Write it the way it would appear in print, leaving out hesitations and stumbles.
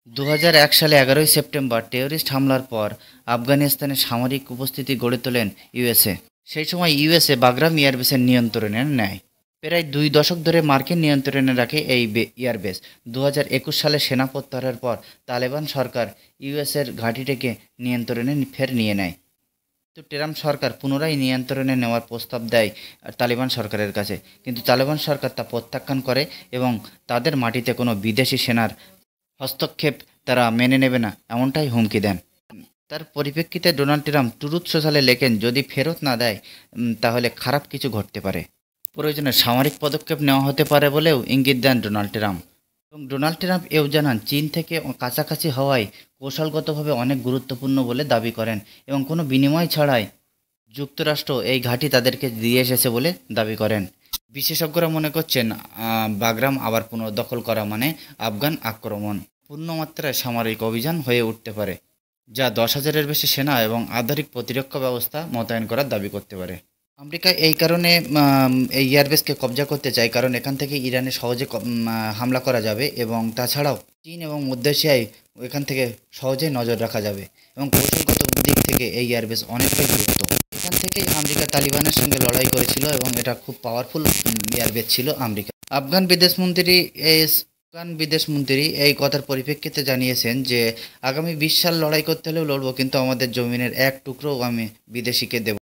২০০১ সালে ১১ই September terrorist হামলার পর আফগানিস্তানে সামরিক উপস্থিতি গড়ে তোলেন ইউএসএ। সেই সময় ইউএসএ বাগরাম এয়ারবেসের নিয়ন্ত্রণে নেয়। প্রায় ২ দশক ধরে মার্কিন নিয়ন্ত্রণে রাখে এই এয়ারবেস। ২০২১ সালে সেনা প্রত্যাহারের পর তালেবান সরকার ইউএসের ঘাঁটিটিকে নিয়ন্ত্রণে ফের নিয়ে নেয়। তো ট্রাম্প সরকার পুনরায় নিয়ন্ত্রণে নেওয়ার প্রস্তাব দেয় তালেবান সরকারের কাছে, কিন্তু তালেবান সরকার তা প্রত্যাখ্যান করে এবং তাদের মাটিতে কোনো বিদেশি সেনার হস্তক্ষেপ তারা মেনে নেবে না এমনটাই হুমকি দেন। তার পরিপ্রেক্ষিতে ডোনাল্ড ট্রাম্প ট্রুথ সোশ্যালে লেখেন, যদি ফেরত না দেয় তাহলে খারাপ কিছু ঘটতে পারে, প্রয়োজনে সামরিক পদক্ষেপ নেওয়া হতে পারে বলেও ইঙ্গিত দেন ডোনাল্ড ট্রাম্প। এবং ডোনাল্ড ট্রাম্প এও জানান, চীন থেকে কাছাকাছি হওয়ায় কৌশলগতভাবে অনেক গুরুত্বপূর্ণ বলে দাবি করেন এবং কোনো বিনিময় ছাড়াই যুক্তরাষ্ট্র এই ঘাঁটি তাদেরকে দিয়ে এসেছে বলে দাবি করেন। বিশেষজ্ঞরা মনে করছেন বাগরাম আবার পুনর্দখল করা মানে আফগান আক্রমণ পূর্ণমাত্রায় সামরিক অভিযান হয়ে উঠতে পারে, যা ১০,০০০-এর বেশি সেনা এবং আধুনিক প্রতিরক্ষা ব্যবস্থা মোতায়েন করার দাবি করতে পারে। আমেরিকা এই কারণে এই এয়ারবেসকে কবজা করতে চায়, কারণ এখান থেকে ইরানে সহজে হামলা করা যাবে এবং তাছাড়াও চীন এবং মধ্য এশিয়ায় এখান থেকে সহজেই নজর রাখা যাবে এবং কৌশলগত দিক থেকে এই এয়ারবেস অনেকটাই গুরুত্ব। এখান থেকেই আমেরিকা তালিবানের সঙ্গে লড়াই করেছিল এবং এটা খুব পাওয়ারফুল এয়ারবেস ছিল আমেরিকা। আফগান বিদেশমন্ত্রী এই কথার পরিপ্রেক্ষিতে জানিয়েছেন যে আগামী ২০ সাল লড়াই করতে হলেও লড়বো, কিন্তু আমাদের জমিনের এক টুকরোও আমি বিদেশিকে দেব